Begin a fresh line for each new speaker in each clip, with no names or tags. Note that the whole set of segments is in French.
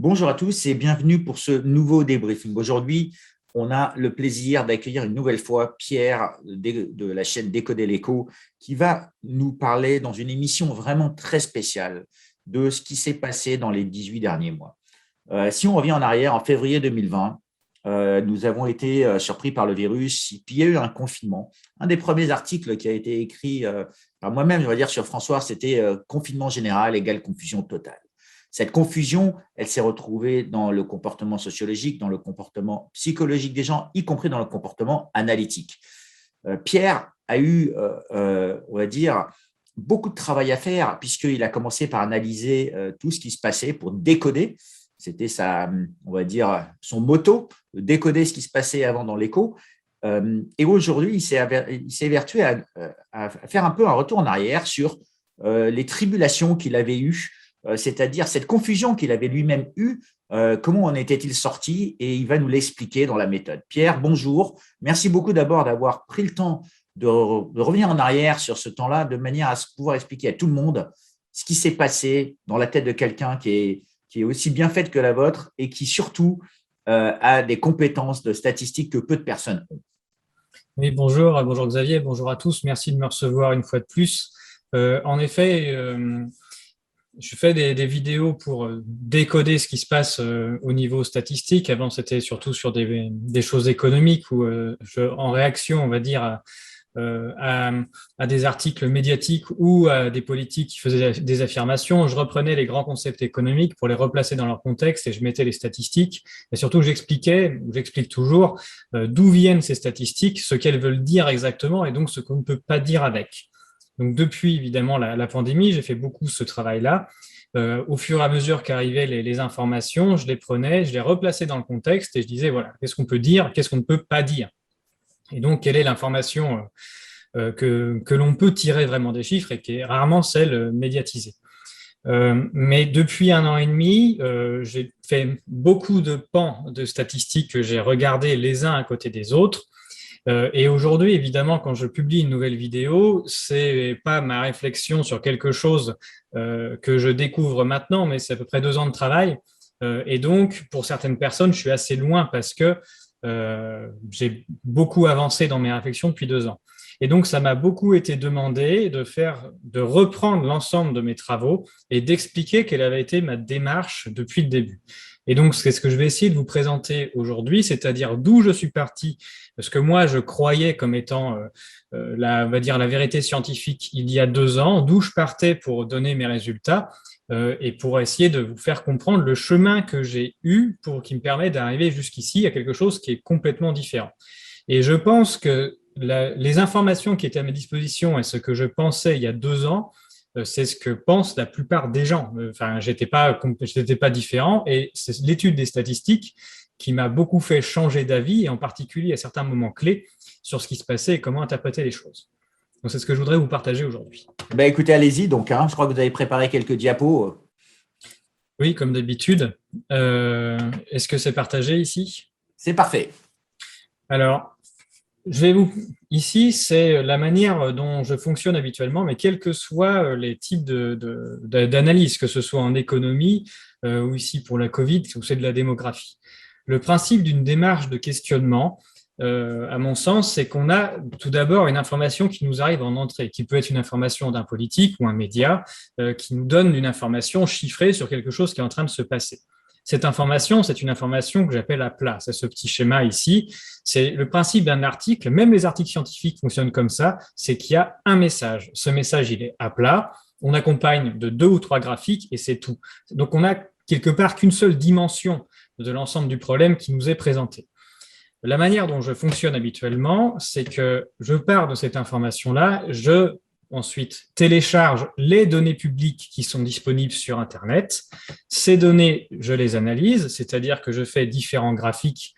Bonjour à tous et bienvenue pour ce nouveau débriefing. Aujourd'hui, on a le plaisir d'accueillir une nouvelle fois Pierre de la chaîne Décoder l'écho qui va nous parler dans une émission vraiment très spéciale de ce qui s'est passé dans les 18 derniers mois. Si on revient en arrière, en février 2020, nous avons été surpris par le virus, puis il y a eu un confinement. Un des premiers articles qui a été écrit par moi-même, je vais dire sur François, c'était confinement général égale confusion totale. Cette confusion, elle s'est retrouvée dans le comportement sociologique, dans le comportement psychologique des gens, y compris dans le comportement analytique. Pierre a eu, on va dire, beaucoup de travail à faire puisqu'il a commencé par analyser tout ce qui se passait pour décoder. C'était on va dire, son motto, décoder ce qui se passait avant dans l'écho. Et aujourd'hui, il s'est évertué à faire un peu un retour en arrière sur les tribulations qu'il avait eues, c'est-à-dire cette confusion qu'il avait lui-même eue, comment en était-il sorti, et il va nous l'expliquer dans la méthode. Pierre, bonjour. Merci beaucoup d'abord d'avoir pris le temps de revenir en arrière sur ce temps-là, de manière à pouvoir expliquer à tout le monde ce qui s'est passé dans la tête de quelqu'un qui est aussi bien faite que la vôtre et qui surtout a des compétences de statistiques que peu de personnes ont.
Oui, bonjour Xavier, bonjour à tous. Merci de me recevoir une fois de plus. En effet, je fais des vidéos pour décoder ce qui se passe au niveau statistique. Avant, c'était surtout sur des choses économiques où en réaction, on va dire, à des articles médiatiques ou à des politiques qui faisaient des affirmations, je reprenais les grands concepts économiques pour les replacer dans leur contexte et je mettais les statistiques. Et surtout, j'explique toujours d'où viennent ces statistiques, ce qu'elles veulent dire exactement et donc ce qu'on ne peut pas dire avec. Donc depuis évidemment la pandémie, j'ai fait beaucoup ce travail-là. Au fur et à mesure qu'arrivaient les informations, je les prenais, je les replaçais dans le contexte et je disais voilà, qu'est-ce qu'on peut dire, qu'est-ce qu'on ne peut pas dire. Et donc, quelle est l'information que l'on peut tirer vraiment des chiffres et qui est rarement celle médiatisée. Mais depuis 1 an et demi, j'ai fait beaucoup de pans de statistiques que j'ai regardés les uns à côté des autres. Et aujourd'hui, évidemment, quand je publie une nouvelle vidéo, c'est pas ma réflexion sur quelque chose que je découvre maintenant, mais c'est à peu près 2 ans de travail. Et donc, pour certaines personnes, je suis assez loin parce que j'ai beaucoup avancé dans mes réflexions depuis 2 ans. Et donc, ça m'a beaucoup été demandé de reprendre l'ensemble de mes travaux et d'expliquer quelle avait été ma démarche depuis le début. Et donc, c'est ce que je vais essayer de vous présenter aujourd'hui, c'est-à-dire d'où je suis parti, ce que moi je croyais comme étant on va dire la vérité scientifique il y a 2 ans, d'où je partais pour donner mes résultats et pour essayer de vous faire comprendre le chemin que j'ai eu qui me permet d'arriver jusqu'ici à quelque chose qui est complètement différent. Et je pense que les informations qui étaient à ma disposition et ce que je pensais il y a 2 ans, c'est ce que pensent la plupart des gens. Enfin, j'étais pas différent et c'est l'étude des statistiques qui m'a beaucoup fait changer d'avis et en particulier à certains moments clés sur ce qui se passait et comment interpréter les choses. Donc, c'est ce que je voudrais vous partager aujourd'hui.
Ben, écoutez, allez-y. Donc, je crois que vous avez préparé quelques diapos.
Oui, comme d'habitude. Est-ce que c'est partagé ici?
C'est parfait.
Alors, ici, c'est la manière dont je fonctionne habituellement, mais quels que soient les types d'analyse, que ce soit en économie ou ici pour la Covid, ou c'est de la démographie. Le principe d'une démarche de questionnement, à mon sens, c'est qu'on a tout d'abord une information qui nous arrive en entrée, qui peut être une information d'un politique ou un média, qui nous donne une information chiffrée sur quelque chose qui est en train de se passer. Cette information, c'est une information que j'appelle à plat. C'est ce petit schéma ici. C'est le principe d'un article. Même les articles scientifiques fonctionnent comme ça. C'est qu'il y a un message. Ce message, il est à plat. On accompagne de 2 ou 3 graphiques et c'est tout. Donc, on a quelque part qu'une seule dimension de l'ensemble du problème qui nous est présenté. La manière dont je fonctionne habituellement, c'est que je pars de cette information-là, ensuite télécharge les données publiques qui sont disponibles sur Internet. Ces données, je les analyse, c'est-à-dire que je fais différents graphiques,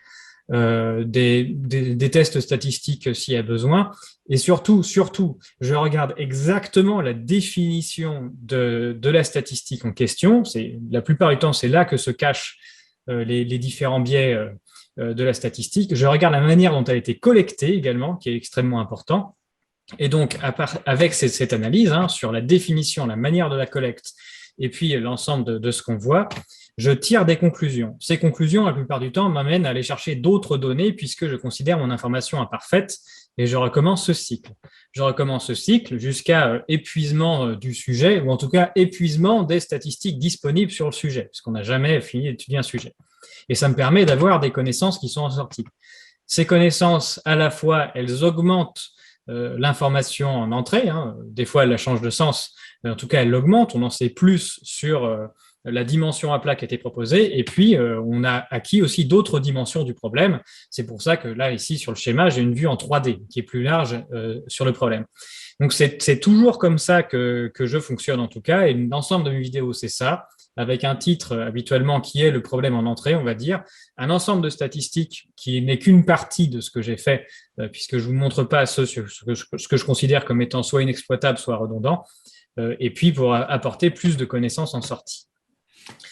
des tests statistiques s'il y a besoin. Et surtout, je regarde exactement la définition de la statistique en question. La plupart du temps, c'est là que se cachent les différents biais de la statistique. Je regarde la manière dont elle a été collectée également, qui est extrêmement important. Et donc, avec cette analyse sur la définition, la manière de la collecte et puis l'ensemble de ce qu'on voit, je tire des conclusions. Ces conclusions, la plupart du temps, m'amènent à aller chercher d'autres données puisque je considère mon information imparfaite et je recommence ce cycle. Je recommence ce cycle jusqu'à épuisement du sujet ou en tout cas épuisement des statistiques disponibles sur le sujet puisqu'on n'a jamais fini d'étudier un sujet. Et ça me permet d'avoir des connaissances qui sont en sortie. Ces connaissances, à la fois, elles augmentent l'information en entrée. Des fois, elle change de sens, mais en tout cas, elle l'augmente. On en sait plus sur la dimension à plat qui a été proposée. Et puis, on a acquis aussi d'autres dimensions du problème. C'est pour ça que là, ici, sur le schéma, j'ai une vue en 3D qui est plus large sur le problème. Donc, c'est toujours comme ça que je fonctionne, en tout cas. Et l'ensemble de mes vidéos, c'est ça, avec un titre habituellement qui est le problème en entrée, on va dire, un ensemble de statistiques qui n'est qu'une partie de ce que j'ai fait, puisque je ne vous montre pas ce que je considère comme étant soit inexploitable, soit redondant, et puis pour apporter plus de connaissances en sortie.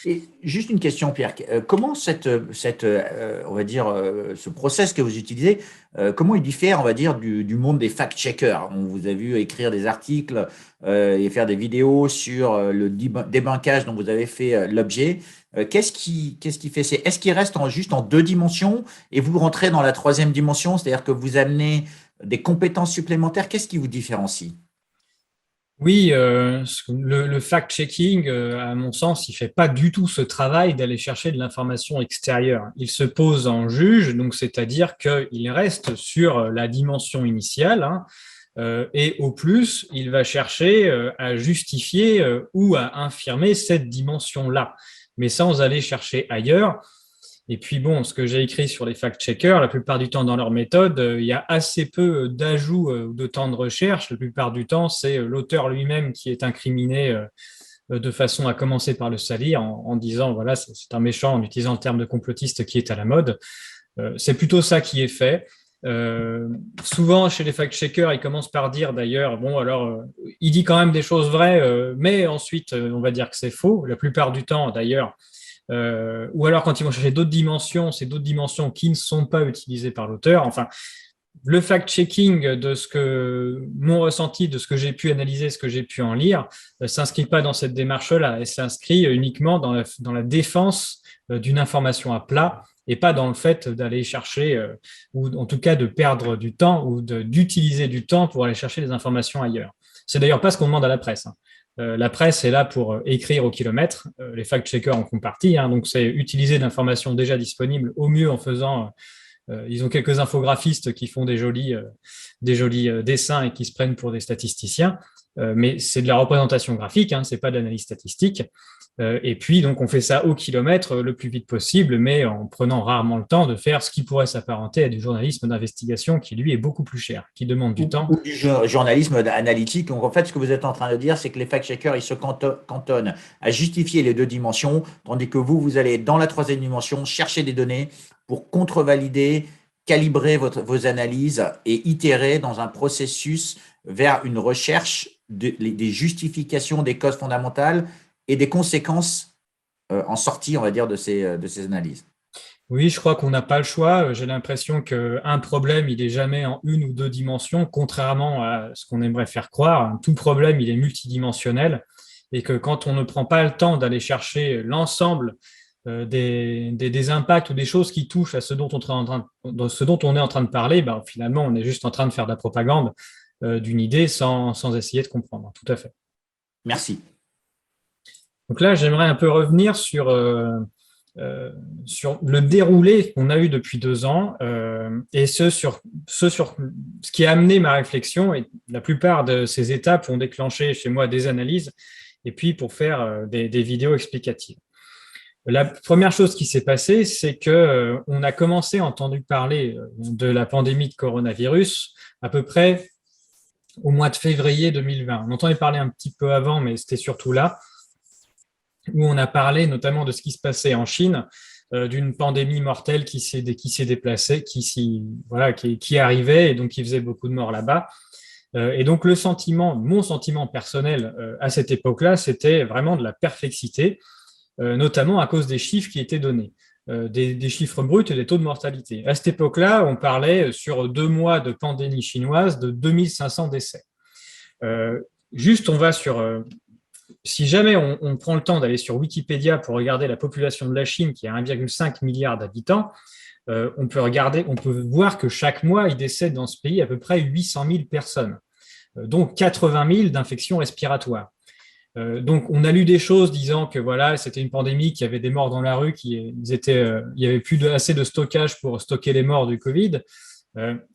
Et juste une question, Pierre. Comment on va dire, ce process que vous utilisez, comment il diffère, on va dire, du monde des fact-checkers? On vous a vu écrire des articles et faire des vidéos sur le débunkage dont vous avez fait l'objet. Qu'est-ce qui fait? Est-ce qu'il reste juste en 2 dimensions et vous rentrez dans la 3e dimension, c'est-à-dire que vous amenez des compétences supplémentaires? Qu'est-ce qui vous différencie?
Oui, le fact-checking, à mon sens, il fait pas du tout ce travail d'aller chercher de l'information extérieure. Il se pose en juge, donc c'est-à-dire qu'il reste sur la dimension initiale, et au plus, il va chercher à justifier ou à infirmer cette dimension-là, mais sans aller chercher ailleurs. Et puis bon, ce que j'ai écrit sur les fact-checkers, la plupart du temps dans leur méthode, il y a assez peu d'ajouts de temps de recherche. La plupart du temps, c'est l'auteur lui-même qui est incriminé de façon à commencer par le salir en disant, voilà, c'est un méchant, en utilisant le terme de complotiste qui est à la mode. C'est plutôt ça qui est fait. Souvent, chez les fact-checkers, ils commencent par dire d'ailleurs, bon, alors, il dit quand même des choses vraies, mais ensuite, on va dire que c'est faux. La plupart du temps, d'ailleurs, ou alors quand ils vont chercher d'autres dimensions, c'est d'autres dimensions qui ne sont pas utilisées par l'auteur. Enfin, le fact-checking de ce que mon ressenti, de ce que j'ai pu analyser, ce que j'ai pu en lire, s'inscrit pas dans cette démarche-là, et s'inscrit uniquement dans la défense d'une information à plat et pas dans le fait d'aller chercher, ou en tout cas de perdre du temps ou d'utiliser du temps pour aller chercher des informations ailleurs. C'est d'ailleurs pas ce qu'on demande à la presse. La presse est là pour écrire au kilomètre. Les fact-checkers en font partie. Donc, c'est utiliser d'informations déjà disponibles au mieux en faisant. Ils ont quelques infographistes qui font des jolis dessins et qui se prennent pour des statisticiens. Mais c'est de la représentation graphique, c'est pas de l'analyse statistique. Et puis, donc, on fait ça au kilomètre le plus vite possible, mais en prenant rarement le temps de faire ce qui pourrait s'apparenter à du journalisme d'investigation qui, lui, est beaucoup plus cher, qui demande du temps.
Ou du journalisme analytique. Donc, en fait, ce que vous êtes en train de dire, c'est que les fact-checkers, ils se cantonnent à justifier les 2 dimensions, tandis que vous allez dans la 3e dimension chercher des données pour contrevalider, calibrer vos analyses et itérer dans un processus vers une recherche des justifications des causes fondamentales et des conséquences en sortie, on va dire, de ces analyses.
Oui, je crois qu'on n'a pas le choix. J'ai l'impression qu'un problème, il est jamais en 1 ou 2 dimensions, contrairement à ce qu'on aimerait faire croire. Tout problème, il est multidimensionnel et que quand on ne prend pas le temps d'aller chercher l'ensemble des impacts ou des choses qui touchent à ce dont on est en train de parler, finalement, on est juste en train de faire de la propagande d'une idée sans essayer de comprendre. Tout à fait.
Merci.
Donc là, j'aimerais un peu revenir sur le déroulé qu'on a eu depuis 2 ans et ce qui a amené ma réflexion. Et la plupart de ces étapes ont déclenché chez moi des analyses et puis pour faire des vidéos explicatives. La première chose qui s'est passée, c'est que on a commencé à entendre parler de la pandémie de coronavirus à peu près au mois de février 2020. On entendait parler un petit peu avant, mais c'était surtout là où on a parlé notamment de ce qui se passait en Chine, d'une pandémie mortelle qui s'est déplacée, qui arrivait et donc qui faisait beaucoup de morts là-bas. Et donc mon sentiment personnel à cette époque-là, c'était vraiment de la perplexité, notamment à cause des chiffres qui étaient donnés, des chiffres bruts et des taux de mortalité. À cette époque-là, on parlait sur 2 mois de pandémie chinoise de 2500 décès. Juste, on va sur si jamais on prend le temps d'aller sur Wikipédia pour regarder la population de la Chine, qui a 1,5 milliard d'habitants, on peut voir que chaque mois, il décède dans ce pays à peu près 800 000 personnes, dont 80 000 d'infections respiratoires. Donc, on a lu des choses disant que voilà, c'était une pandémie, qu'il y avait des morts dans la rue, il y avait plus assez de stockage pour stocker les morts du Covid.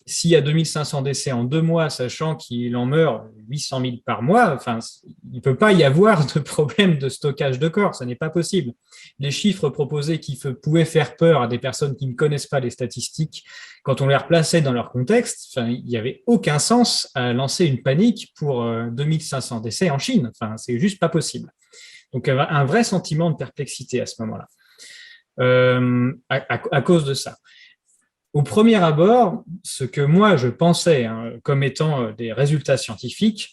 S'il y a 2500 décès en 2 mois, sachant qu'il en meurt 800 000 par mois, enfin, il ne peut pas y avoir de problème de stockage de corps, ça n'est pas possible. Les chiffres proposés qui pouvaient faire peur à des personnes qui ne connaissent pas les statistiques, quand on les replaçait dans leur contexte, enfin, il n'y avait aucun sens à lancer une panique pour 2500 décès en Chine. Enfin, c'est juste pas possible. Donc, un vrai sentiment de perplexité à ce moment-là, à cause de ça. Au premier abord, ce que moi je pensais comme étant des résultats scientifiques,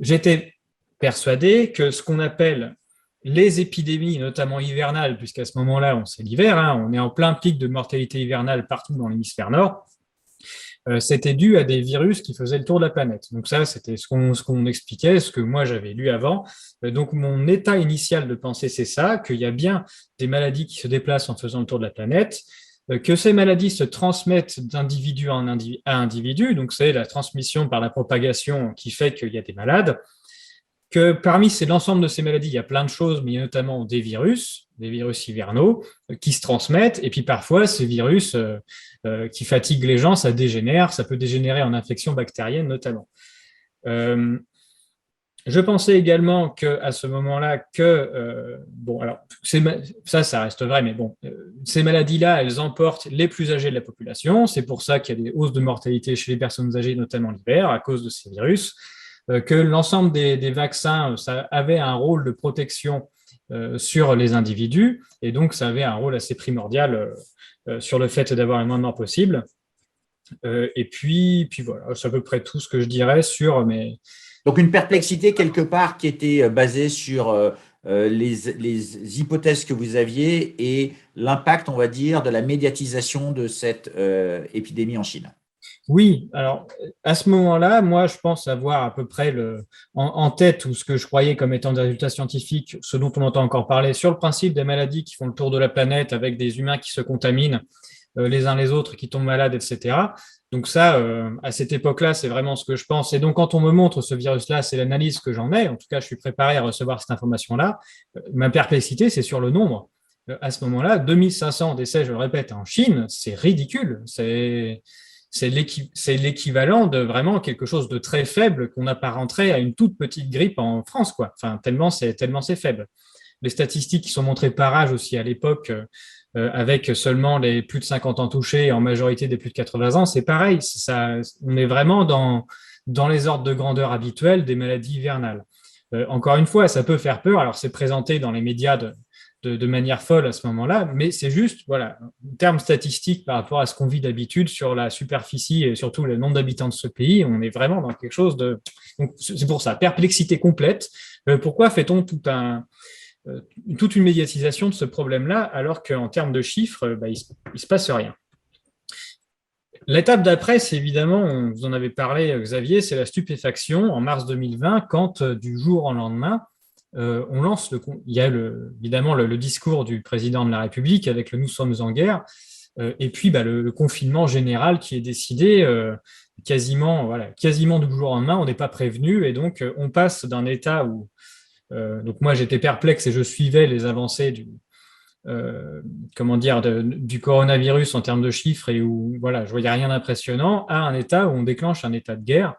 j'étais persuadé que ce qu'on appelle les épidémies, notamment hivernales, puisqu'à ce moment-là, c'est l'hiver, on est en plein pic de mortalité hivernale partout dans l'hémisphère nord, c'était dû à des virus qui faisaient le tour de la planète. Donc ça, c'était ce qu'on expliquait, ce que moi j'avais lu avant. Donc mon état initial de pensée, c'est ça, qu'il y a bien des maladies qui se déplacent en faisant le tour de la planète, que ces maladies se transmettent d'individu à individu, donc c'est la transmission par la propagation qui fait qu'il y a des malades, que parmi l'ensemble de ces maladies, il y a plein de choses, mais il y a notamment des virus hivernaux qui se transmettent, et puis parfois ces virus qui fatiguent les gens, ça peut dégénérer en infection bactérienne notamment. Je pensais également qu'à ce moment-là, alors ça reste vrai, mais bon, ces maladies-là, elles emportent les plus âgés de la population. C'est pour ça qu'il y a des hausses de mortalité chez les personnes âgées, notamment l'hiver, à cause de ces virus. Que l'ensemble des vaccins, ça avait un rôle de protection sur les individus, et donc ça avait un rôle assez primordial sur le fait d'avoir le moins de morts possible. Et puis voilà, c'est à peu près tout ce que je dirais sur mes...
Donc, une perplexité quelque part qui était basée sur les hypothèses que vous aviez et l'impact, on va dire, de la médiatisation de cette épidémie en Chine.
Oui, alors à ce moment-là, moi, je pense avoir à peu près en tête ou ce que je croyais comme étant des résultats scientifiques, ce dont on entend encore parler, sur le principe des maladies qui font le tour de la planète avec des humains qui se contaminent les uns les autres, qui tombent malades, etc. Donc ça, à cette époque-là, c'est vraiment ce que je pense. Et donc, quand on me montre ce virus-là, c'est l'analyse que j'en ai. En tout cas, je suis préparé à recevoir cette information-là. Ma perplexité, c'est sur le nombre. À ce moment-là, 2500 décès, je le répète, en Chine, c'est ridicule. C'est l'équivalent de vraiment quelque chose de très faible qu'on apparenterait à une toute petite grippe en France, quoi. Enfin, tellement c'est faible. Les statistiques qui sont montrées par âge aussi à l'époque, avec seulement les plus de 50 ans touchés et en majorité des plus de 80 ans, c'est pareil. On est vraiment dans les ordres de grandeur habituels des maladies hivernales. Encore une fois, ça peut faire peur. Alors, c'est présenté dans les médias de manière folle à ce moment-là, mais c'est juste, voilà, en termes statistiques par rapport à ce qu'on vit d'habitude sur la superficie et surtout le nombre d'habitants de ce pays, on est vraiment dans quelque chose de... Donc, c'est pour ça, perplexité complète. Pourquoi fait-on toute une médiatisation de ce problème-là, alors qu'en termes de chiffres, il se passe rien. L'étape d'après, c'est évidemment, vous en avez parlé, Xavier, c'est la stupéfaction en mars 2020, quand du jour au lendemain, on lance il y a évidemment le discours du président de la République avec le « Nous sommes en guerre », et puis le confinement général qui est décidé quasiment du jour au lendemain, on n'est pas prévenu, et donc on passe d'un état où donc moi j'étais perplexe et je suivais les avancées du coronavirus en termes de chiffres et où je voyais rien d'impressionnant, à un état où on déclenche un état de guerre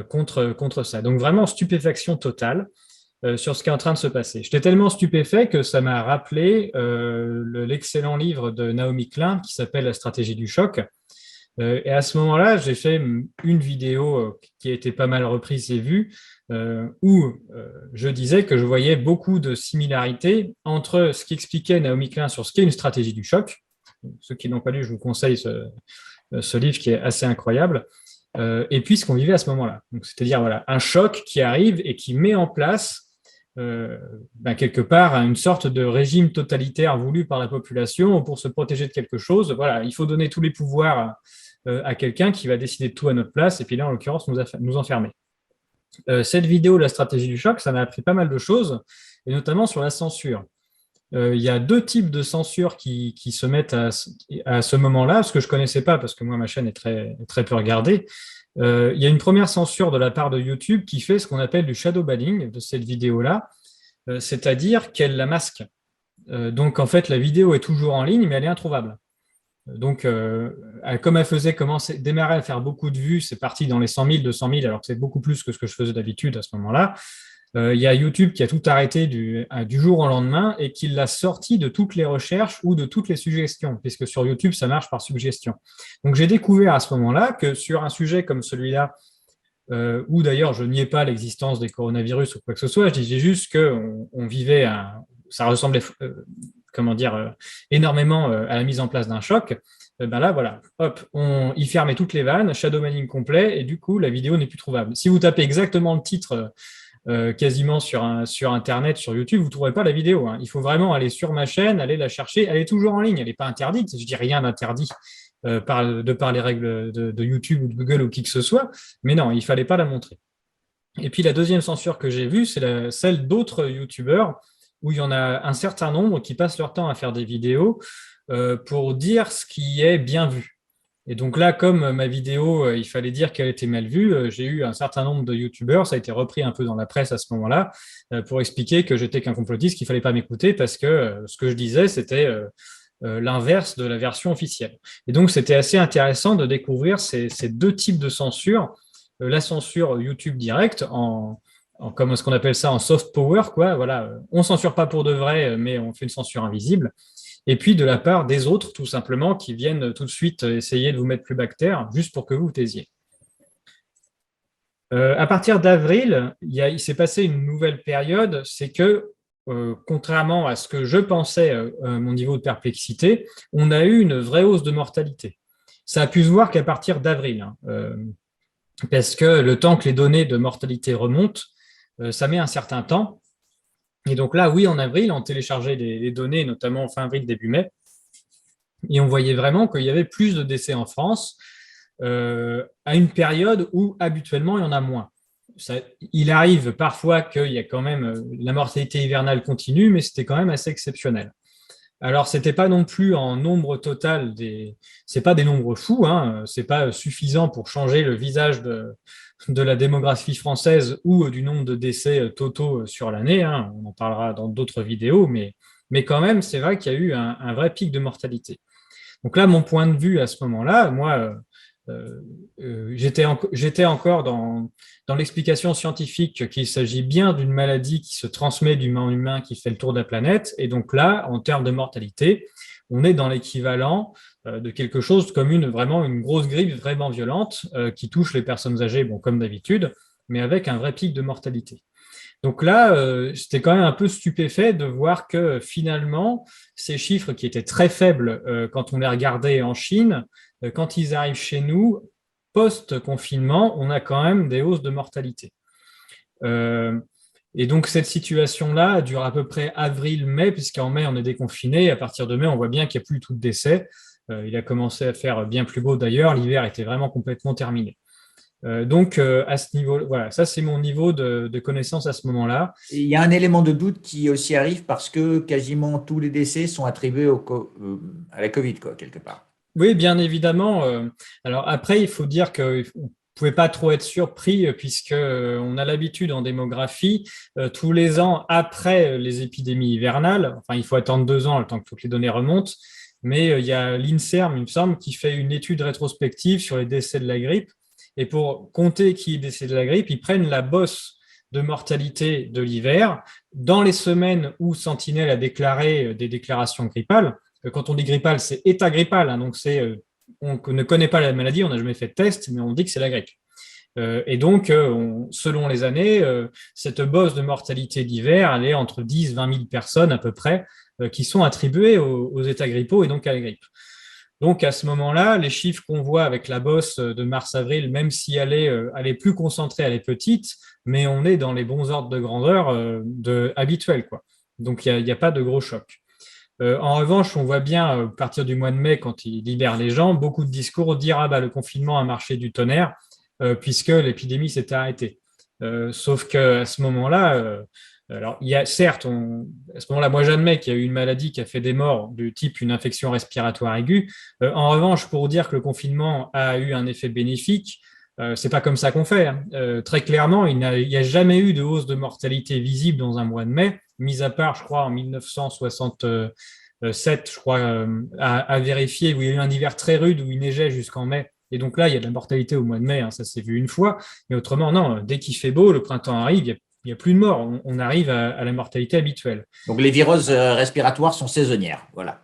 contre ça. Donc vraiment stupéfaction totale sur ce qui est en train de se passer. J'étais tellement stupéfait que ça m'a rappelé l'excellent livre de Naomi Klein qui s'appelle La stratégie du choc. Et à ce moment-là, j'ai fait une vidéo qui a été pas mal reprise et vue, où je disais que je voyais beaucoup de similarités entre ce qu'expliquait Naomi Klein sur ce qu'est une stratégie du choc. Ceux qui n'ont pas lu, je vous conseille ce livre qui est assez incroyable. Et puis ce qu'on vivait à ce moment-là. C'est-à-dire un choc qui arrive et qui met en place quelque part une sorte de régime totalitaire voulu par la population pour se protéger de quelque chose. Voilà, il faut donner tous les pouvoirs à quelqu'un qui va décider de tout à notre place et puis là, en l'occurrence, nous enfermer. Cette vidéo, la stratégie du choc, ça m'a appris pas mal de choses, et notamment sur la censure. Il y a deux types de censure qui se mettent à ce moment-là, ce que je ne connaissais pas, parce que moi, ma chaîne est très, très peu regardée. Il y a une première censure de la part de YouTube qui fait ce qu'on appelle du shadow banning de cette vidéo-là, c'est-à-dire qu'elle la masque. Donc, en fait, la vidéo est toujours en ligne, mais elle est introuvable. Donc, comme elle démarrer à faire beaucoup de vues, c'est parti dans les 100 000, 200 000, alors que c'est beaucoup plus que ce que je faisais d'habitude à ce moment-là. Il y a YouTube qui a tout arrêté du jour au lendemain et qui l'a sorti de toutes les recherches ou de toutes les suggestions, puisque sur YouTube, ça marche par suggestion. Donc, j'ai découvert à ce moment-là que sur un sujet comme celui-là, où d'ailleurs je niais pas l'existence des coronavirus ou quoi que ce soit, je disais juste qu'on vivait ça ressemblait énormément à la mise en place d'un choc. Ben là, voilà, hop, il fermait toutes les vannes, shadow banning complet, et du coup, la vidéo n'est plus trouvable. Si vous tapez exactement le titre quasiment sur Internet, sur YouTube, vous ne trouverez pas la vidéo. Hein. Il faut vraiment aller sur ma chaîne, aller la chercher. Elle est toujours en ligne, elle n'est pas interdite. Je dis rien d'interdit de par les règles de YouTube ou de Google ou qui que ce soit, mais non, il ne fallait pas la montrer. Et puis la deuxième censure que j'ai vue, c'est celle d'autres YouTubeurs, où il y en a un certain nombre qui passent leur temps à faire des vidéos pour dire ce qui est bien vu. Et donc là, comme ma vidéo, il fallait dire qu'elle était mal vue, j'ai eu un certain nombre de YouTubeurs, ça a été repris un peu dans la presse à ce moment-là, pour expliquer que j'étais qu'un complotiste, qu'il ne fallait pas m'écouter parce que ce que je disais, c'était l'inverse de la version officielle. Et donc, c'était assez intéressant de découvrir ces deux types de censure. La censure YouTube direct, comme ce qu'on appelle ça en soft power, quoi. Voilà, on censure pas pour de vrai, mais on fait une censure invisible. Et puis de la part des autres, tout simplement, qui viennent tout de suite essayer de vous mettre plus bactère, juste pour que vous vous taisiez. À partir d'avril, il s'est passé une nouvelle période, c'est que, contrairement à ce que je pensais, mon niveau de perplexité, on a eu une vraie hausse de mortalité. Ça a pu se voir qu'à partir d'avril, hein, parce que le temps que les données de mortalité remontent, ça met un certain temps. Et donc là, oui, en avril, on téléchargeait les données, notamment fin avril, début mai, et on voyait vraiment qu'il y avait plus de décès en France à une période où habituellement il y en a moins. Il arrive parfois qu'il y a quand même la mortalité hivernale continue, mais c'était quand même assez exceptionnel. Alors, c'était pas non plus en nombre total c'est pas des nombres fous, hein, c'est pas suffisant pour changer le visage de la démographie française ou du nombre de décès totaux sur l'année, hein. On en parlera dans d'autres vidéos, mais quand même, c'est vrai qu'il y a eu un vrai pic de mortalité. Donc là, mon point de vue à ce moment-là, moi, j'étais encore dans l'explication scientifique qu'il s'agit bien d'une maladie qui se transmet d'humain en humain, qui fait le tour de la planète. Et donc là, en termes de mortalité, on est dans l'équivalent de quelque chose comme vraiment une grosse grippe vraiment violente qui touche les personnes âgées, bon, comme d'habitude, mais avec un vrai pic de mortalité. Donc là, j'étais quand même un peu stupéfait de voir que finalement, ces chiffres qui étaient très faibles quand on les regardait en Chine, quand ils arrivent chez nous, post-confinement, on a quand même des hausses de mortalité. Et donc cette situation-là dure à peu près avril-mai, puisqu'en mai, on est déconfiné. À partir de mai, on voit bien qu'il n'y a plus tout de décès. Il a commencé à faire bien plus beau d'ailleurs. L'hiver était vraiment complètement terminé. Donc, à ce niveau, voilà, ça c'est mon niveau de connaissance à ce moment-là.
Il y a un élément de doute qui aussi arrive parce que quasiment tous les décès sont attribués à la Covid, quoi, quelque part.
Oui, bien évidemment. Alors après, il faut dire que vous ne pouvez pas trop être surpris puisque on a l'habitude en démographie, tous les ans après les épidémies hivernales, enfin il faut attendre 2 ans le temps que toutes les données remontent, mais il y a l'INSERM, il me semble, qui fait une étude rétrospective sur les décès de la grippe. Et pour compter qui est décédé de la grippe, ils prennent la bosse de mortalité de l'hiver dans les semaines où Sentinelle a déclaré des déclarations grippales. Quand on dit grippal, c'est état grippal, hein, donc on ne connaît pas la maladie, on n'a jamais fait de test, mais on dit que c'est la grippe. Et donc, selon les années, cette bosse de mortalité d'hiver, elle est entre 10 et 20 000 personnes à peu près qui sont attribuées aux états grippaux et donc à la grippe. Donc, à ce moment-là, les chiffres qu'on voit avec la bosse de mars-avril, même si elle est plus concentrée, elle est petite, mais on est dans les bons ordres de grandeur habituels, quoi. Donc, il n'y a pas de gros choc. En revanche, on voit bien, à partir du mois de mai, quand ils libèrent les gens, beaucoup de discours dire « Ah bah, le confinement a marché du tonnerre puisque l'épidémie s'était arrêtée ». Sauf qu'à ce moment-là, alors il y a certes, à ce moment-là, moi j'admets qu'il y a eu une maladie qui a fait des morts du type une infection respiratoire aiguë. En revanche, pour dire que le confinement a eu un effet bénéfique, c'est pas comme ça qu'on fait, hein. Très clairement, il n'y a jamais eu de hausse de mortalité visible dans un mois de mai, mis à part, je crois, en 1967, je crois, à vérifier, où il y a eu un hiver très rude où il neigeait jusqu'en mai. Et donc là, il y a de la mortalité au mois de mai, hein, ça s'est vu une fois. Mais autrement, non, dès qu'il fait beau, le printemps arrive, il n'y a plus de morts. On arrive à la mortalité habituelle.
Donc, les viroses respiratoires sont saisonnières. Voilà.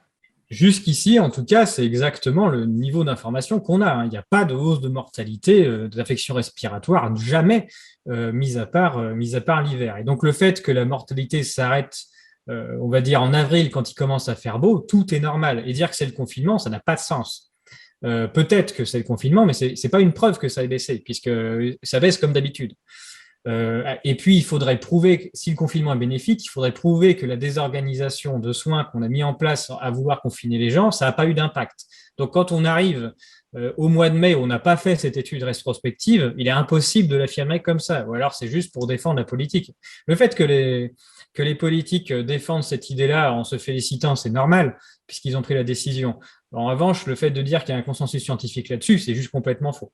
Jusqu'ici, en tout cas, c'est exactement le niveau d'information qu'on a, hein. Il n'y a pas de hausse de mortalité d'infection respiratoire, jamais, mis à part l'hiver. Et donc, le fait que la mortalité s'arrête, on va dire en avril, quand il commence à faire beau, tout est normal. Et dire que c'est le confinement, ça n'a pas de sens. Peut-être que c'est le confinement, mais c'est pas une preuve que ça ait baissé, puisque ça baisse comme d'habitude. Et puis, il faudrait prouver, si le confinement est bénéfique, il faudrait prouver que la désorganisation de soins qu'on a mis en place à vouloir confiner les gens, ça n'a pas eu d'impact. Donc, quand on arrive au mois de mai où on n'a pas fait cette étude rétrospective, il est impossible de l'affirmer comme ça. Ou alors, c'est juste pour défendre la politique. Le fait que les politiques défendent cette idée-là en se félicitant, c'est normal, puisqu'ils ont pris la décision. En revanche, le fait de dire qu'il y a un consensus scientifique là-dessus, c'est juste complètement faux.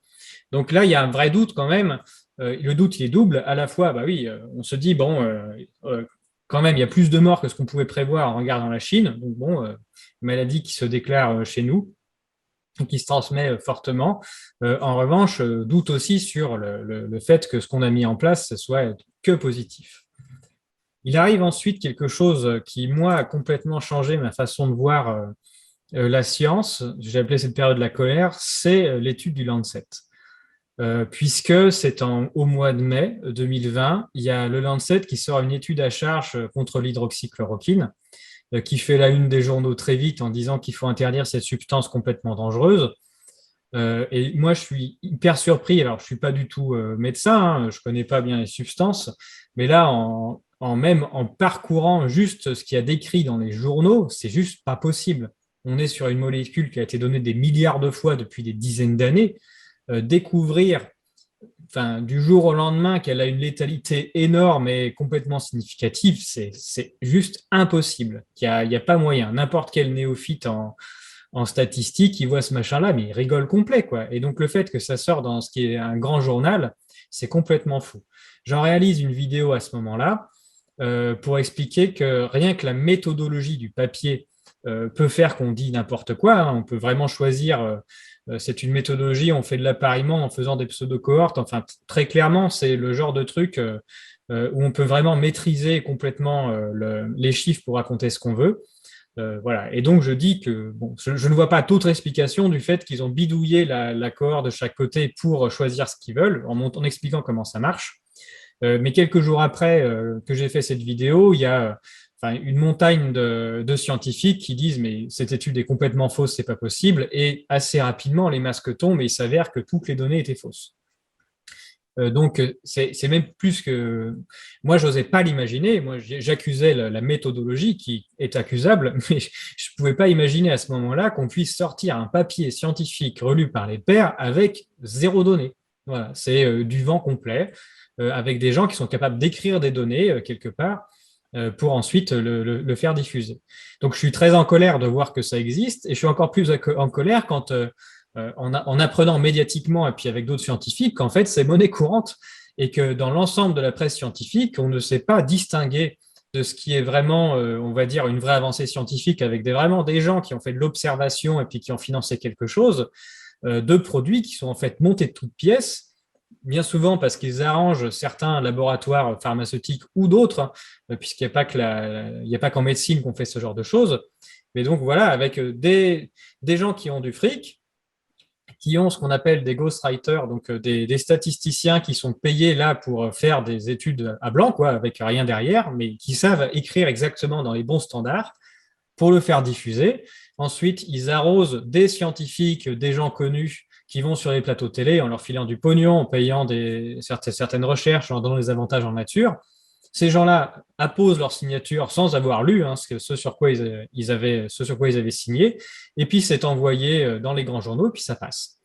Donc là, il y a un vrai doute quand même. Le doute, il est double. À la fois, bah oui, on se dit, bon, quand même, il y a plus de morts que ce qu'on pouvait prévoir en regardant la Chine. Donc bon, maladie qui se déclare chez nous et qui se transmet fortement. En revanche, doute aussi sur le fait que ce qu'on a mis en place, ce soit que positif. Il arrive ensuite quelque chose qui, moi, a complètement changé ma façon de voir la science. J'ai appelé cette période la colère, c'est l'étude du Lancet. Puisque c'est au mois de mai 2020, il y a le Lancet qui sort une étude à charge contre l'hydroxychloroquine, qui fait la une des journaux très vite en disant qu'il faut interdire cette substance complètement dangereuse. Et moi, je suis hyper surpris. Alors, je suis pas du tout médecin, hein, je connais pas bien les substances, mais là, même en parcourant juste ce qu'il y a décrit dans les journaux, c'est juste pas possible. On est sur une molécule qui a été donnée des milliards de fois depuis des dizaines d'années. Découvrir, enfin, du jour au lendemain qu'elle a une létalité énorme et complètement significative, c'est juste impossible. Il y a pas moyen. N'importe quel néophyte en statistique, il voit ce machin-là, mais il rigole complet, quoi. Et donc, le fait que ça sort dans ce qui est un grand journal, c'est complètement fou. J'en réalise une vidéo à ce moment-là pour expliquer que rien que la méthodologie du papier peut faire qu'on dit n'importe quoi, hein. On peut vraiment choisir, c'est une méthodologie, on fait de l'appariement en faisant des pseudo-cohortes. Enfin, très clairement, c'est le genre de truc où on peut vraiment maîtriser complètement les chiffres pour raconter ce qu'on veut. Voilà. Et donc, je dis que bon, je ne vois pas d'autre explication du fait qu'ils ont bidouillé la cohorte de chaque côté pour choisir ce qu'ils veulent, en expliquant comment ça marche. Mais quelques jours après que j'ai fait cette vidéo, il y a une montagne de scientifiques qui disent mais cette étude est complètement fausse, c'est pas possible. Et assez rapidement, les masques tombent et il s'avère que toutes les données étaient fausses. Donc, c'est même plus que... Moi, je n'osais pas l'imaginer. Moi, j'accusais la méthodologie qui est accusable, mais je ne pouvais pas imaginer à ce moment-là qu'on puisse sortir un papier scientifique relu par les pairs avec zéro donnée. Voilà, c'est du vent complet, avec des gens qui sont capables d'écrire des données quelque part pour ensuite le faire diffuser. Donc, je suis très en colère de voir que ça existe et je suis encore plus en colère quand... en apprenant médiatiquement et puis avec d'autres scientifiques qu'en fait, c'est monnaie courante et que dans l'ensemble de la presse scientifique, on ne sait pas distinguer de ce qui est vraiment, on va dire, une vraie avancée scientifique avec vraiment des gens qui ont fait de l'observation et puis qui ont financé quelque chose, de produits qui sont en fait montés de toutes pièces, bien souvent parce qu'ils arrangent certains laboratoires pharmaceutiques ou d'autres, puisqu'il n'y a pas il n'y a pas qu'en médecine qu'on fait ce genre de choses. Mais donc voilà, avec des gens qui ont du fric, qui ont ce qu'on appelle des ghostwriters, donc des statisticiens qui sont payés là pour faire des études à blanc, quoi, avec rien derrière, mais qui savent écrire exactement dans les bons standards pour le faire diffuser. Ensuite, ils arrosent des scientifiques, des gens connus qui vont sur les plateaux télé en leur filant du pognon, en payant certaines recherches, en donnant des avantages en nature. Ces gens-là apposent leur signature sans avoir lu ce sur quoi ils avaient signé, et puis c'est envoyé dans les grands journaux, et puis ça passe.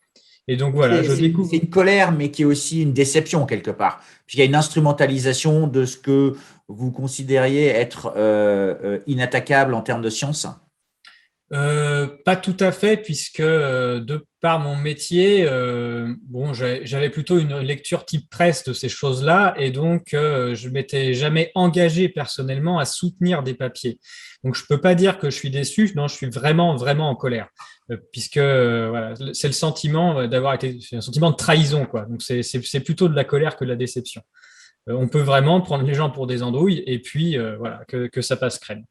Et donc voilà, je découvre.
C'est une colère, mais qui est aussi une déception quelque part. Puisqu'il y a une instrumentalisation de ce que vous considériez être inattaquable en termes de science.
Pas tout à fait, puisque de par mon métier, bon, j'avais plutôt une lecture type presse de ces choses-là, et donc je m'étais jamais engagé personnellement à soutenir des papiers. Donc je peux pas dire que je suis déçu, non, je suis vraiment vraiment en colère, puisque voilà, c'est le sentiment d'avoir été, c'est un sentiment de trahison, quoi. Donc c'est plutôt de la colère que de la déception. On peut vraiment prendre les gens pour des andouilles, et puis voilà, que ça passe crème.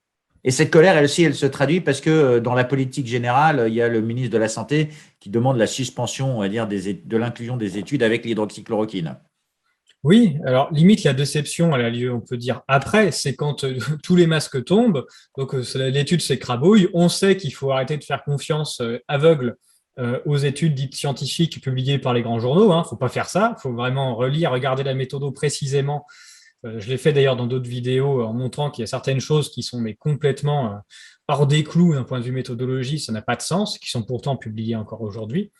Et cette colère, elle aussi, elle se traduit parce que dans la politique générale, il y a le ministre de la Santé qui demande la suspension, on va dire, de l'inclusion des études avec l'hydroxychloroquine.
Oui, alors limite la déception, elle a lieu, on peut dire après, c'est quand tous les masques tombent, donc l'étude s'écrabouille, on sait qu'il faut arrêter de faire confiance aveugle aux études dites scientifiques publiées par les grands journaux, hein, faut pas faire ça, faut vraiment relire, regarder la méthode précisément. Je l'ai fait d'ailleurs dans d'autres vidéos en montrant qu'il y a certaines choses qui sont mais complètement hors des clous d'un point de vue méthodologie, ça n'a pas de sens, qui sont pourtant publiées encore aujourd'hui.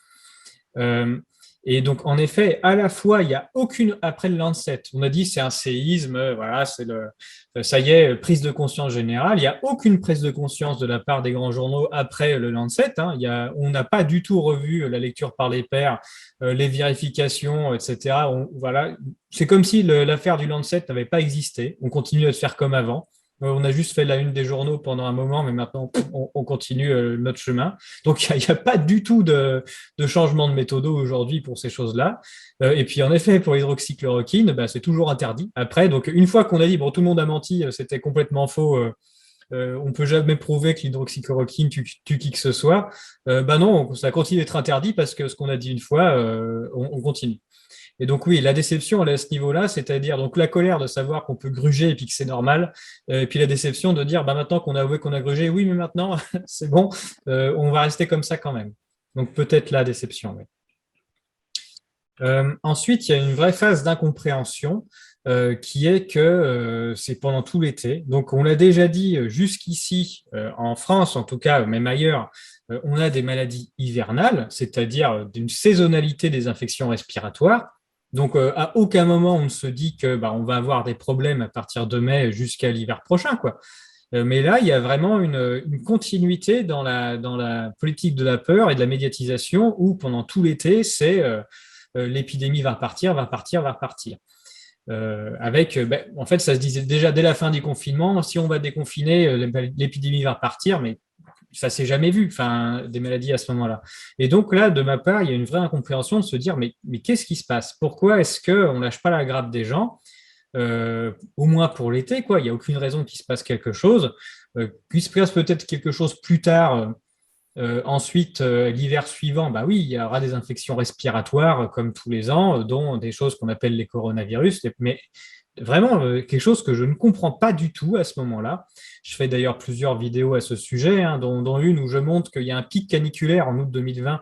Euh, et donc, en effet, à la fois, il n'y a aucune, après le Lancet, on a dit c'est un séisme, voilà, ça y est, prise de conscience générale. Il n'y a aucune prise de conscience de la part des grands journaux après le Lancet. Hein. On n'a pas du tout revu la lecture par les pairs, les vérifications, etc. Voilà. C'est comme si l'affaire du Lancet n'avait pas existé. On continue à se faire comme avant. On a juste fait la une des journaux pendant un moment, mais maintenant, on continue notre chemin. Donc, il n'y a, pas du tout de changement de méthode aujourd'hui pour ces choses-là. Et puis, en effet, pour l'hydroxychloroquine, bah, c'est toujours interdit. Après, donc, une fois qu'on a dit, bon, tout le monde a menti, c'était complètement faux, on ne peut jamais prouver que l'hydroxychloroquine tue qui que ce soit, bah non, ça continue d'être interdit parce que ce qu'on a dit une fois, on continue. Et donc oui, la déception, elle est à ce niveau-là, c'est-à-dire donc la colère de savoir qu'on peut gruger et puis que c'est normal, et puis la déception de dire bah, maintenant qu'on a avoué qu'on a grugé, oui, mais maintenant c'est bon, on va rester comme ça quand même. Donc peut-être la déception. Oui. Ensuite, il y a une vraie phase d'incompréhension qui est que c'est pendant tout l'été. Donc on l'a déjà dit jusqu'ici, en France en tout cas, même ailleurs, on a des maladies hivernales, c'est-à-dire d'une saisonnalité des infections respiratoires. Donc, à aucun moment, on ne se dit que bah, on va avoir des problèmes à partir de mai jusqu'à l'hiver prochain, quoi. Mais là, il y a vraiment une continuité dans la politique de la peur et de la médiatisation où pendant tout l'été, c'est l'épidémie va repartir, va repartir, va repartir. Ben, en fait, ça se disait déjà dès la fin du confinement, si on va déconfiner, l'épidémie va repartir, mais ça s'est jamais vu, enfin, des maladies à ce moment-là. Et donc là, de ma part, il y a une vraie incompréhension de se dire, mais qu'est-ce qui se passe? Pourquoi est-ce qu'on lâche pas la grappe des gens, au moins pour l'été, quoi? Il n'y a aucune raison qu'il se passe quelque chose. Qu'il se passe peut-être quelque chose plus tard. Ensuite, l'hiver suivant, bah oui, il y aura des infections respiratoires comme tous les ans, dont des choses qu'on appelle les coronavirus. Mais vraiment, quelque chose que je ne comprends pas du tout à ce moment-là. Je fais d'ailleurs plusieurs vidéos à ce sujet, hein, dont une où je montre qu'il y a un pic caniculaire en août 2020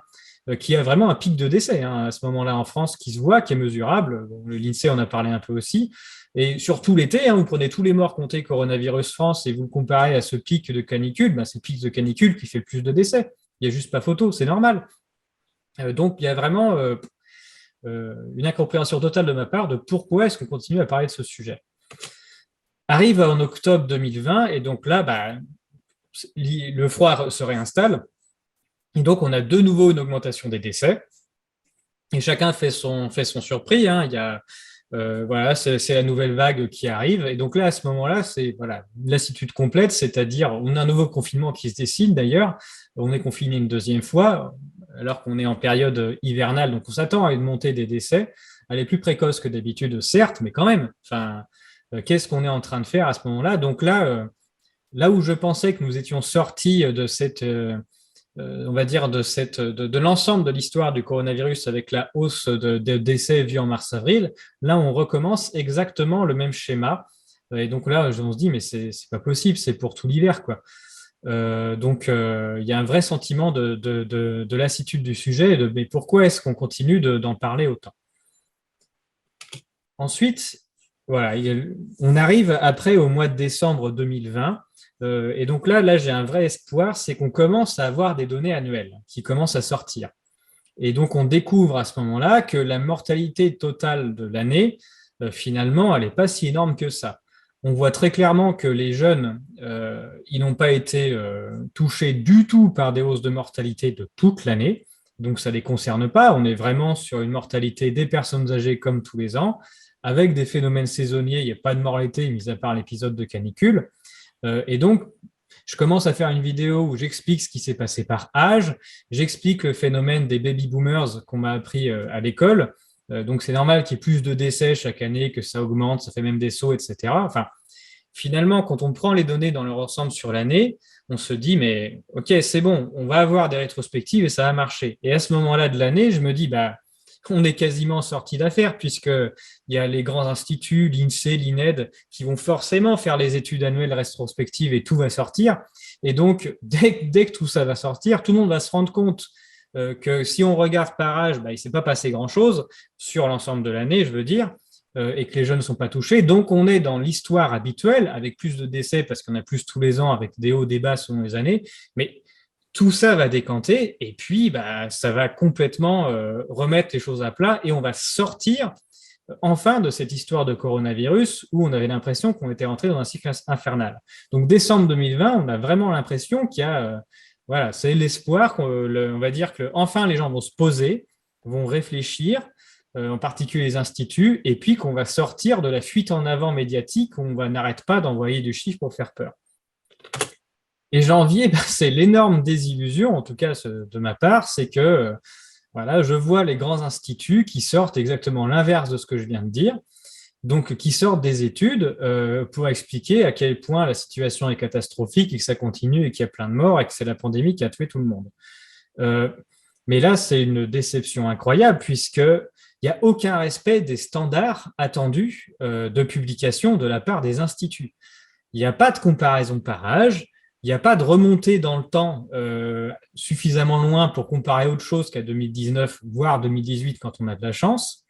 qui a vraiment un pic de décès hein, à ce moment-là en France qui se voit, qui est mesurable. Bon, l'INSEE en a parlé un peu aussi. Et surtout l'été, hein, vous prenez tous les morts comptés coronavirus France et vous le comparez à ce pic de canicule, ben, c'est le pic de canicule qui fait le plus de décès. Il n'y a juste pas photo, c'est normal. Donc il y a vraiment une incompréhension totale de ma part de pourquoi est-ce qu'on continue à parler de ce sujet. Arrive en octobre 2020 et donc là, bah, le froid se réinstalle. Et donc on a de nouveau une augmentation des décès. Et chacun fait son surpris. Hein. Il y a voilà, c'est la nouvelle vague qui arrive. Et donc là, à ce moment-là, c'est voilà, une lassitude complète, c'est-à-dire on a un nouveau confinement qui se dessine d'ailleurs. On est confiné une deuxième fois, alors qu'on est en période hivernale, donc on s'attend à une montée des décès. Elle est plus précoce que d'habitude, certes, mais quand même. Enfin, qu'est-ce qu'on est en train de faire à ce moment-là? Donc là, là où je pensais que nous étions sortis de cette on va dire, de l'ensemble de l'histoire du coronavirus avec la hausse de décès vus en mars-avril, là, on recommence exactement le même schéma. Et donc là, on se dit, mais c'est pas possible, c'est pour tout l'hiver, quoi. Donc, il y a un vrai sentiment de lassitude du sujet, mais pourquoi est-ce qu'on continue d'en parler autant? Ensuite, voilà, on arrive après au mois de décembre 2020. Et donc là j'ai un vrai espoir, c'est qu'on commence à avoir des données annuelles qui commencent à sortir. Et donc, on découvre à ce moment-là que la mortalité totale de l'année, finalement, elle n'est pas si énorme que ça. On voit très clairement que les jeunes, ils n'ont pas été touchés du tout par des hausses de mortalité de toute l'année. Donc, ça ne les concerne pas. On est vraiment sur une mortalité des personnes âgées comme tous les ans, avec des phénomènes saisonniers. Il n'y a pas de mort l'été, mis à part l'épisode de canicule. Et donc, je commence à faire une vidéo où j'explique ce qui s'est passé par âge. J'explique le phénomène des baby boomers qu'on m'a appris à l'école. Donc, c'est normal qu'il y ait plus de décès chaque année, que ça augmente, ça fait même des sauts, etc. Enfin, finalement, quand on prend les données dans leur ensemble sur l'année, on se dit, mais OK, c'est bon, on va avoir des rétrospectives et ça va marcher. Et à ce moment-là de l'année, je me dis, bah, on est quasiment sorti d'affaire puisqu'il y a les grands instituts, l'INSEE, l'INED, qui vont forcément faire les études annuelles rétrospectives et tout va sortir. Et donc, dès que tout ça va sortir, tout le monde va se rendre compte que si on regarde par âge, bah, il ne s'est pas passé grand-chose sur l'ensemble de l'année, je veux dire, et que les jeunes ne sont pas touchés. Donc, on est dans l'histoire habituelle, avec plus de décès, parce qu'on a plus tous les ans, avec des hauts, des bas selon les années. Mais tout ça va décanter, et puis bah, ça va complètement remettre les choses à plat, et on va sortir enfin de cette histoire de coronavirus où on avait l'impression qu'on était rentré dans un cycle infernal. Donc, décembre 2020, on a vraiment l'impression qu'il y a... voilà, c'est l'espoir on va dire que enfin les gens vont se poser, vont réfléchir, en particulier les instituts, et puis qu'on va sortir de la fuite en avant médiatique où on n'arrête pas d'envoyer du chiffre pour faire peur. Et janvier, c'est l'énorme désillusion, en tout cas de ma part, c'est que voilà, je vois les grands instituts qui sortent exactement l'inverse de ce que je viens de dire, donc qui sortent des études pour expliquer à quel point la situation est catastrophique et que ça continue et qu'il y a plein de morts et que c'est la pandémie qui a tué tout le monde. Mais là, c'est une déception incroyable puisqu'il n'y a aucun respect des standards attendus de publication de la part des instituts. Il n'y a pas de comparaison par âge, il n'y a pas de remontée dans le temps suffisamment loin pour comparer autre chose qu'à 2019, voire 2018 quand on a de la chance.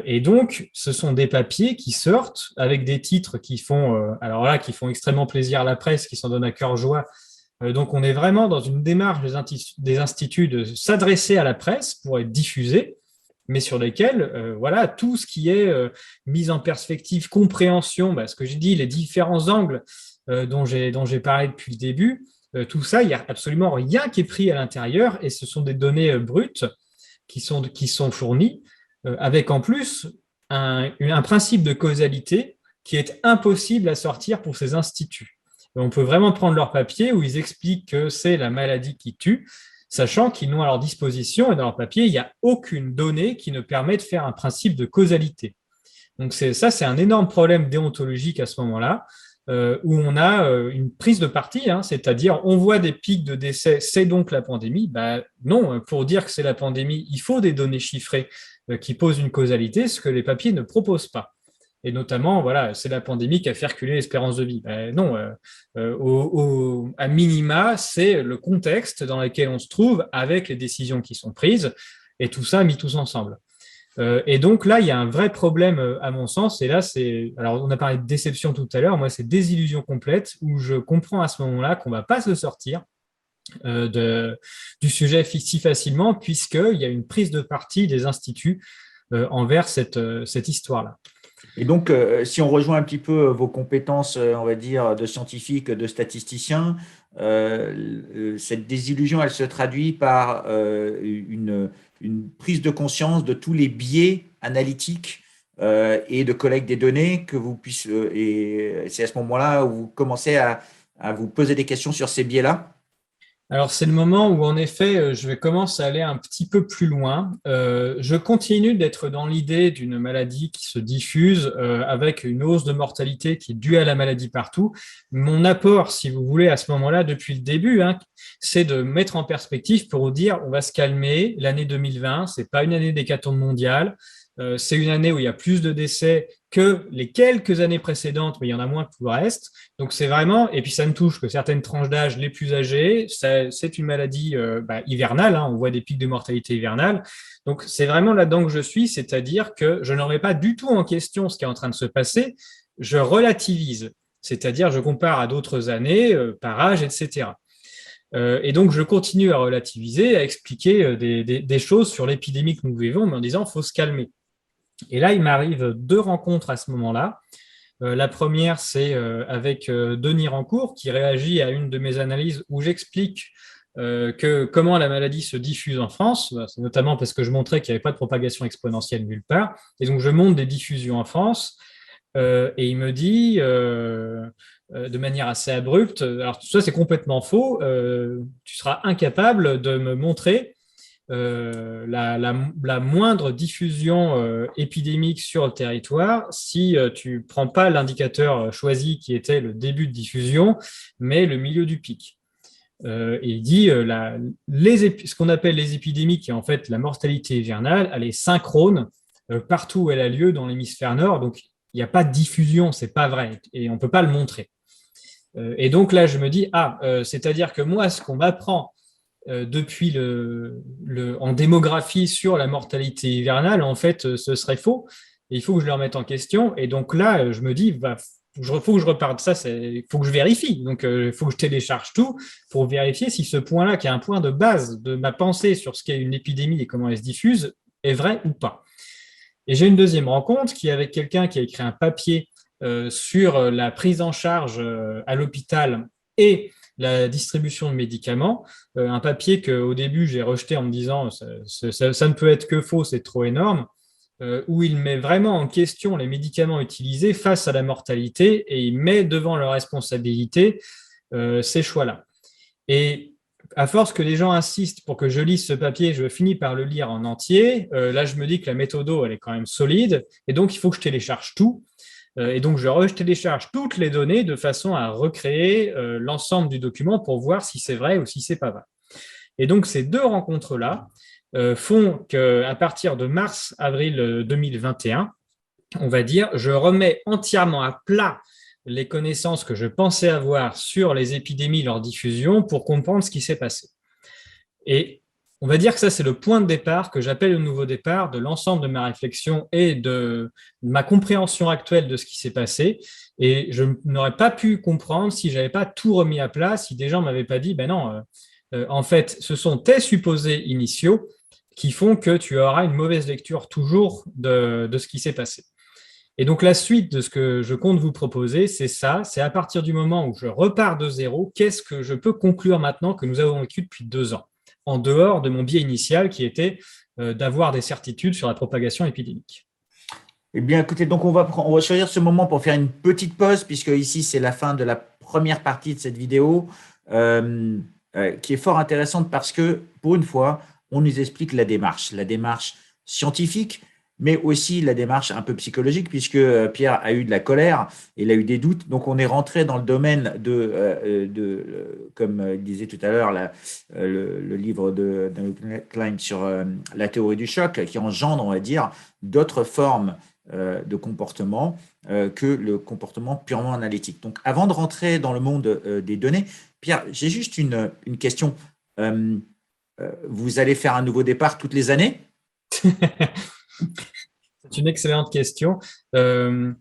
Et donc, ce sont des papiers qui sortent avec des titres qui font, alors là, qui font extrêmement plaisir à la presse, qui s'en donnent à cœur joie. Donc, on est vraiment dans une démarche des instituts de s'adresser à la presse pour être diffusé, mais sur lesquels, voilà, tout ce qui est mise en perspective, compréhension, ce que j'ai dit, les différents angles dont j'ai parlé depuis le début, tout ça, il n'y a absolument rien qui est pris à l'intérieur et ce sont des données brutes qui sont fournies avec en plus un principe de causalité qui est impossible à sortir pour ces instituts. On peut vraiment prendre leur papier où ils expliquent que c'est la maladie qui tue, sachant qu'ils n'ont à leur disposition et dans leur papier, il n'y a aucune donnée qui ne permet de faire un principe de causalité. Donc ça, c'est un énorme problème déontologique à ce moment-là, où on a une prise de parti, c'est-à-dire on voit des pics de décès, c'est donc la pandémie. Non, pour dire que c'est la pandémie, il faut des données chiffrées qui posent une causalité, ce que les papiers ne proposent pas. Et notamment, voilà, c'est la pandémie qui a fait reculer l'espérance de vie. Non, à minima, c'est le contexte dans lequel on se trouve avec les décisions qui sont prises et tout ça mis tous ensemble. Et donc là, il y a un vrai problème à mon sens. Et là, alors on a parlé de déception tout à l'heure. Moi, c'est désillusion complète où je comprends à ce moment-là qu'on ne va pas se sortir du sujet si facilement puisqu'il y a une prise de parti des instituts envers cette histoire-là.
Et donc, si on rejoint un petit peu vos compétences, on va dire, de scientifique, de statisticien, cette désillusion, elle se traduit par une prise de conscience de tous les biais analytiques et de collecte des données que vous puissiez. Et c'est à ce moment-là où vous commencez à vous poser des questions sur ces biais-là?
Alors, c'est le moment où, en effet, je vais commencer à aller un petit peu plus loin. Je continue d'être dans l'idée d'une maladie qui se diffuse avec une hausse de mortalité qui est due à la maladie partout. Mon apport, si vous voulez, à ce moment-là, depuis le début, c'est de mettre en perspective pour vous dire on va se calmer. L'année 2020, ce n'est pas une année d'hécatombe mondiale. C'est une année où il y a plus de décès que les quelques années précédentes, mais il y en a moins que tout le reste. Donc, c'est vraiment, et puis ça ne touche que certaines tranches d'âge les plus âgées. C'est une maladie hivernale, on voit des pics de mortalité hivernale. Donc, c'est vraiment là-dedans que je suis, c'est-à-dire que je ne remets pas du tout en question ce qui est en train de se passer, je relativise, c'est-à-dire je compare à d'autres années par âge, etc. Et donc, je continue à relativiser, à expliquer des choses sur l'épidémie que nous vivons, mais en disant qu'il faut se calmer. Et là, il m'arrive deux rencontres à ce moment-là. La première, c'est avec Denis Rancourt, qui réagit à une de mes analyses où j'explique comment la maladie se diffuse en France. C'est notamment parce que je montrais qu'il n'y avait pas de propagation exponentielle nulle part. Et donc, je montre des diffusions en France. Et il me dit, de manière assez abrupte, alors tout ça c'est complètement faux, tu seras incapable de me montrer la moindre diffusion épidémique sur le territoire si tu ne prends pas l'indicateur choisi qui était le début de diffusion, mais le milieu du pic. Et il dit ce qu'on appelle les épidémies, qui est en fait la mortalité hivernale, elle est synchrone partout où elle a lieu dans l'hémisphère nord, donc il n'y a pas de diffusion, c'est pas vrai, et on ne peut pas le montrer. Et donc là, je me dis, c'est-à-dire que moi, ce qu'on m'apprend depuis en démographie sur la mortalité hivernale, en fait, ce serait faux. Et il faut que je le remette en question. Et donc là, je me dis, il faut que je reparte de ça, il faut que je vérifie. Donc, il faut que je télécharge tout pour vérifier si ce point-là, qui est un point de base de ma pensée sur ce qu'est une épidémie et comment elle se diffuse, est vrai ou pas. Et j'ai une deuxième rencontre qui est avec quelqu'un qui a écrit un papier sur la prise en charge à l'hôpital et la distribution de médicaments, un papier qu'au début j'ai rejeté en me disant ça ne peut être que faux, c'est trop énorme, où il met vraiment en question les médicaments utilisés face à la mortalité et il met devant leur responsabilité ces choix-là. Et à force que les gens insistent pour que je lise ce papier, je finis par le lire en entier. Là, je me dis que la méthodo, elle est quand même solide, et donc il faut que je télécharge tout. Et donc, je télécharge toutes les données de façon à recréer l'ensemble du document pour voir si c'est vrai ou si c'est pas vrai. Et donc, ces deux rencontres-là font qu'à partir de mars-avril 2021, on va dire, je remets entièrement à plat les connaissances que je pensais avoir sur les épidémies, leur diffusion, pour comprendre ce qui s'est passé. Et on va dire que ça, c'est le point de départ que j'appelle le nouveau départ de l'ensemble de ma réflexion et de ma compréhension actuelle de ce qui s'est passé. Et je n'aurais pas pu comprendre si je n'avais pas tout remis à plat, si des gens ne m'avaient pas dit, ben non, en fait, ce sont tes supposés initiaux qui font que tu auras une mauvaise lecture toujours de ce qui s'est passé. Et donc, la suite de ce que je compte vous proposer, c'est ça. C'est à partir du moment où je repars de zéro, qu'est-ce que je peux conclure maintenant que nous avons vécu depuis 2 ans, en dehors de mon biais initial qui était d'avoir des certitudes sur la propagation épidémique.
Eh bien, écoutez, donc on va choisir ce moment pour faire une petite pause, puisque ici, c'est la fin de la première partie de cette vidéo, qui est fort intéressante parce que, pour une fois, on nous explique la démarche scientifique, mais aussi la démarche un peu psychologique, puisque Pierre a eu de la colère, il a eu des doutes. Donc, on est rentré dans le domaine comme disait tout à l'heure, le livre de Klein sur la théorie du choc, qui engendre, on va dire, d'autres formes de comportement que le comportement purement analytique. Donc, avant de rentrer dans le monde des données, Pierre, j'ai juste une question. Vous allez faire un nouveau départ toutes les années?
C'est une excellente question. De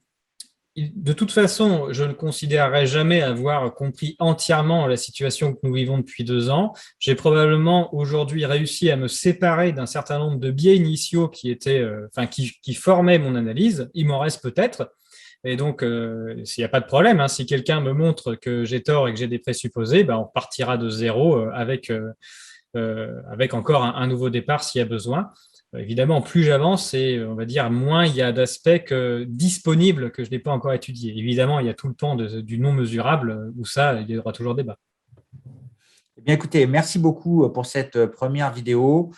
toute façon, je ne considérerai jamais avoir compris entièrement la situation que nous vivons depuis 2 ans. J'ai probablement aujourd'hui réussi à me séparer d'un certain nombre de biais initiaux qui formaient mon analyse. Il m'en reste peut-être. Et donc, s'il n'y a pas de problème, hein, si quelqu'un me montre que j'ai tort et que j'ai des présupposés, on partira de zéro avec encore un nouveau départ s'il y a besoin. Évidemment, plus j'avance, on va dire, moins il y a d'aspects disponibles que je n'ai pas encore étudiés. Évidemment, il y a tout le pan du non mesurable où ça, il y aura toujours débat.
Eh bien, écoutez, merci beaucoup pour cette première vidéo.